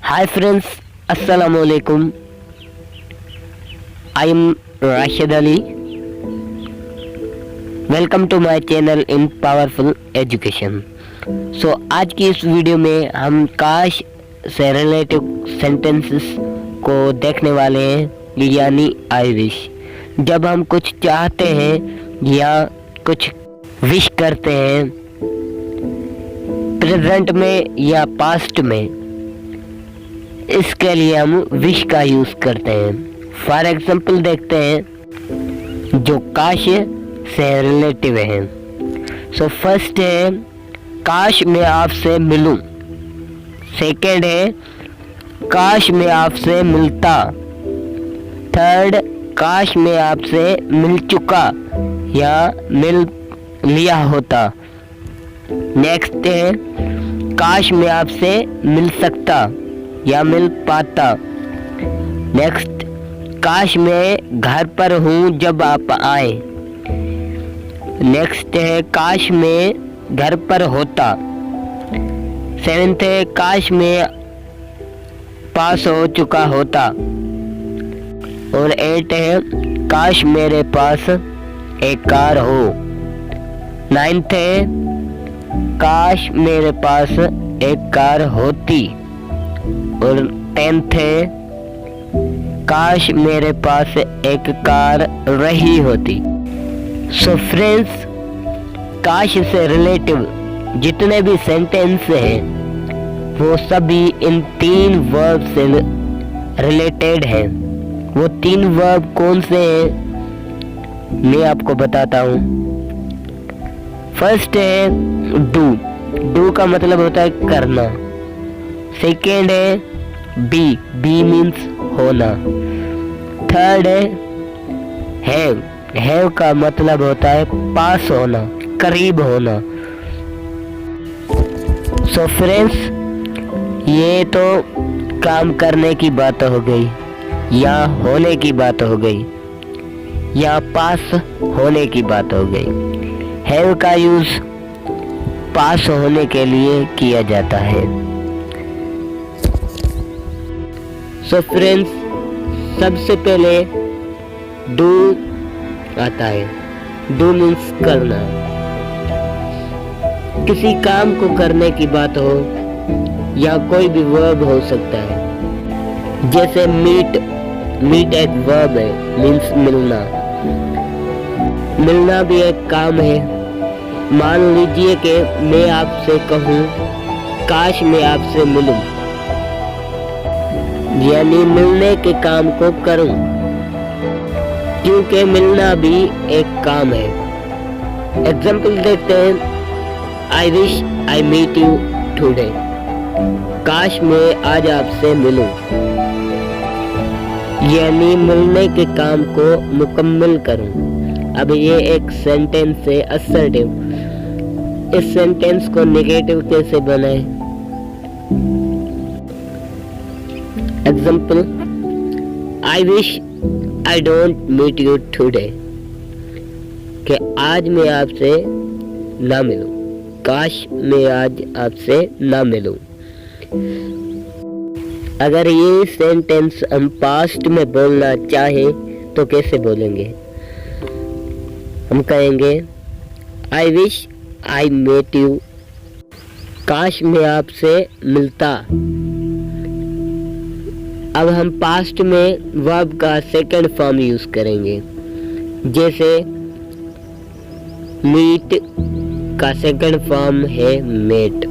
Hi friends, Assalamu alaikum. I am Rashid Ali. Welcome to my channel in powerful education. आज की इस video में हम काश से रिलेटिव सेंटेंसेस को देखने वाले हैं, यानी आई विश। जब हम कुछ चाहते हैं या कुछ विश करते हैं प्रेजेंट में या पास्ट में, इसके लिए हम विश का यूज करते हैं। फॉर एग्जाम्पल देखते हैं जो काश से रिलेटिव है। फर्स्ट है काश मैं आपसे मिलूं। सेकंड है काश मैं आपसे मिलता। थर्ड काश मैं आपसे मिल चुका या मिल लिया होता। नेक्स्ट है काश मैं आपसे मिल सकता या मिल पाता। नेक्स्ट काश मैं घर पर हूँ जब आप आए। नेक्स्ट है काश मैं घर पर होता। सेवेंथ है काश मैं पास हो चुका होता। और 8 है काश मेरे पास एक कार हो। 9th है काश मेरे पास एक कार होती। और 10th है काश मेरे पास एक कार रही होती। फ्रेंड्स, काश से रिलेटिव जितने भी सेंटेंस हैं वो सभी इन 3 वर्ब से रिलेटेड हैं। वो 3 वर्ब कौन से हैं मैं आपको बताता हूँ। फर्स्ट है डू। डू का मतलब होता है करना। सेकेंड है बी। बी मीन्स होना। थर्ड है हैव। हैव का मतलब होता है पास होना, करीब होना। फ्रेंड्स, ये तो काम करने की बात हो गई या होने की बात हो गई या पास होने की बात हो गई। हैव का यूज पास होने के लिए किया जाता है। फ्रेंड्स, सबसे पहले डू आता है। डू मीन्स करना। किसी काम को करने की बात हो या कोई भी वर्ब हो सकता है। जैसे मीट। मीट एक वर्ब है, मीन्स मिलना। मिलना भी एक काम है। मान लीजिए कि मैं आपसे कहूँ काश मैं आपसे मिलूं, यानी मिलने के काम को करूं, क्योंकि मिलना भी एक काम है। एग्जाम्पल देखते हैं। I wish I meet you today. काश मैं आज आपसे मिलूं, यानी मिलने के काम को मुकम्मल करूं। अब ये एक सेंटेंस है असर्टिव। इस सेंटेंस को नेगेटिव कैसे बनाए? Example, I wish I don't meet you today. कि आज मैं आपसे ना मिलूं। काश मैं आज आपसे ना मिलूं। अगर ये सेंटेंस हम पास्ट में बोलना चाहें तो कैसे बोलेंगे? हम कहेंगे I wish I met you. काश मैं आपसे मिलता। अब हम पास्ट में वर्ब का सेकंड फॉर्म यूज करेंगे। जैसे मीट का सेकंड फॉर्म है मेट।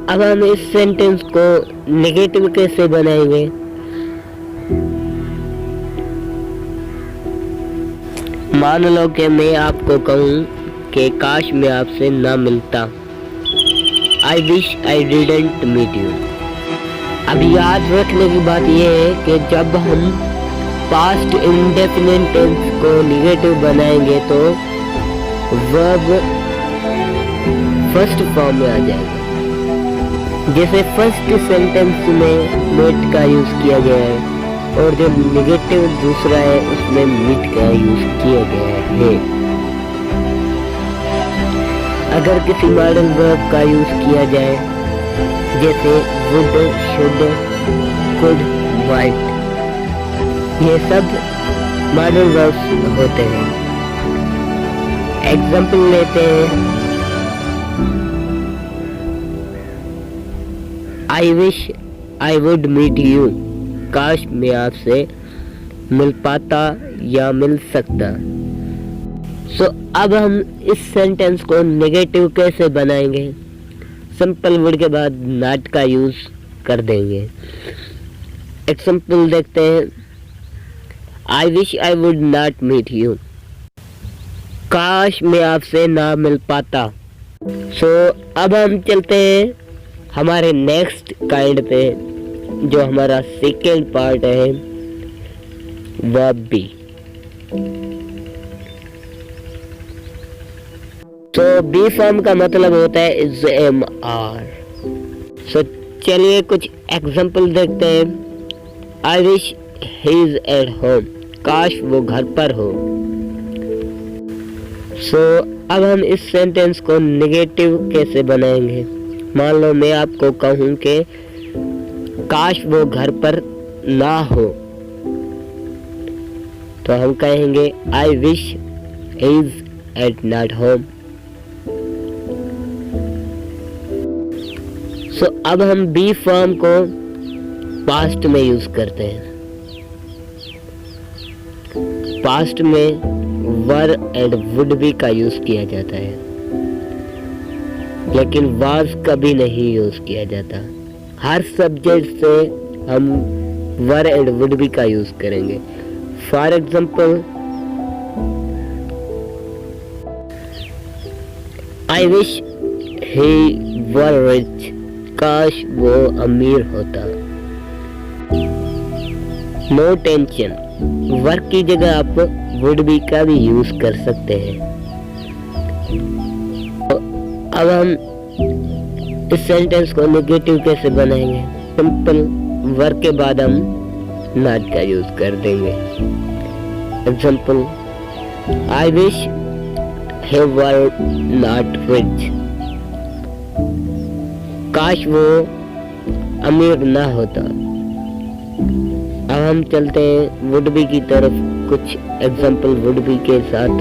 अब हम इस सेंटेंस को नेगेटिव कैसे बनाएंगे? मान लो कि मैं आपको कहूँ कि काश मैं आपसे ना मिलता। I wish I didn't meet you. अब याद रखने की बात यह है कि जब हम पास्ट इंडेफिनिट टेंस को नेगेटिव बनाएंगे तो वर्ब फर्स्ट फॉर्म में आ जाएगा। जैसे फर्स्ट सेंटेंस में मेट का यूज किया गया है और जो नेगेटिव दूसरा है उसमें मीट का यूज किया गया है। अगर किसी मॉडर्न वर्ब का यूज किया जाए जैसे वुड, शुड, कुड, माइट, ये सब मॉडल वर्ब्स होते हैं। एग्जाम्पल लेते हैं, I wish I would meet you, काश मैं आपसे मिल पाता या मिल सकता। अब हम इस सेंटेंस को नेगेटिव कैसे बनाएंगे? सिंपल वुड के बाद नॉट का यूज कर देंगे। एग्जाम्पल देखते हैं, I wish I would not meet you, काश मैं आपसे ना मिल पाता। अब हम चलते हैं हमारे नेक्स्ट काइंड पे, जो हमारा सेकेंड पार्ट है, वर्ब बी। बी फॉर्म का मतलब होता है इज एम आर। चलिए कुछ एग्जाम्पल देखते हैं। I wish he is at home, काश वो घर पर हो। अब हम इस सेंटेंस को नेगेटिव कैसे बनाएंगे? मान लो मैं आपको कहूं कि काश वो घर पर ना हो, तो हम कहेंगे I wish he is at not home. अब हम बी फॉर्म को पास्ट में यूज करते हैं। पास्ट में वर एंड वुड बी का यूज किया जाता है, लेकिन वाज कभी नहीं यूज किया जाता। हर सब्जेक्ट से हम वर एंड वुड बी का यूज करेंगे। For example, I wish he were rich, काश वो अमीर होता। नो टेंशन, वर्क की जगह आप वुड बी का भी यूज कर सकते हैं। अब हम इस सेंटेंस को नेगेटिव कैसे बनाएंगे? सिंपल वर्क के बाद हम नॉट का यूज कर देंगे। Example, I wish he were not rich, काश वो अमीर ना होता। अब हम चलते हैं वुड बी की तरफ, कुछ एग्जाम्पल वुड बी के साथ।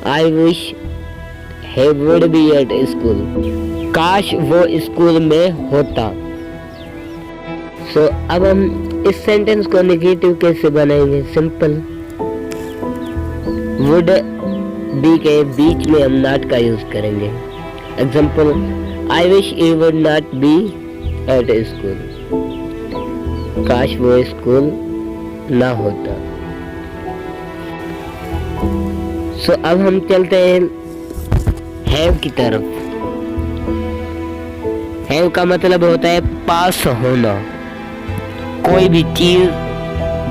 आई wish he would be at school, काश वो स्कूल में होता। अब हम इस सेंटेंस को नेगेटिव कैसे बनाएंगे? सिंपल, वुड बी के बीच में हम नॉट का यूज करेंगे। Example, I wish he would not be at school, काश वो स्कूल ना होता। अब हम चलते हैं हैव की तरफ। हैव का मतलब होता है पास होना, कोई भी चीज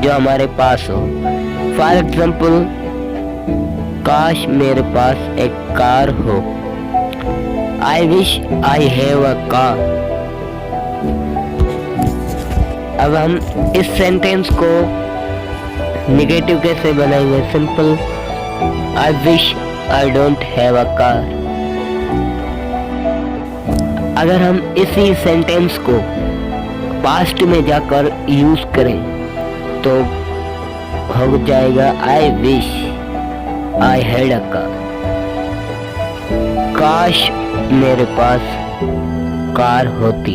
जो हमारे पास हो। फॉर एग्जाम्पल, काश मेरे पास एक कार हो, I wish I have a car। अब हम इस सेंटेंस को नेगेटिव कैसे बनाएंगे? Simple, I wish I don't have a car। अगर हम इसी सेंटेंस को पास्ट में जाकर यूज करें तो हो जाएगा I wish I had a car, काश मेरे पास कार होती।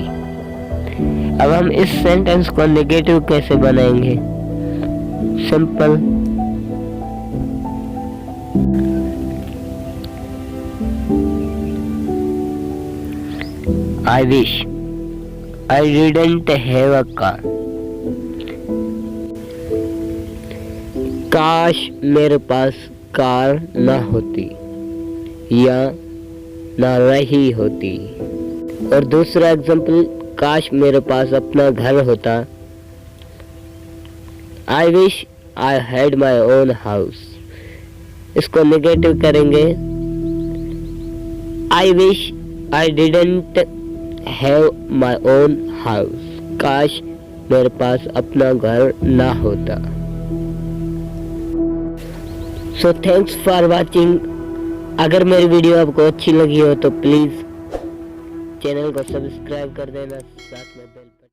अब हम इस सेंटेंस को नेगेटिव कैसे बनाएंगे? Simple, I wish I didn't have a car, काश मेरे पास कार ना होती या ना रही होती। और दूसरा एग्जाम्पल, काश मेरे पास अपना घर होता। आई wish I had my own house. इसको नेगेटिव करेंगे, आई wish I didn't have my own house, काश मेरे पास अपना घर ना होता। Thanks for watching. अगर मेरी वीडियो आपको अच्छी लगी हो तो प्लीज़ चैनल को सब्सक्राइब कर देना, साथ में बेल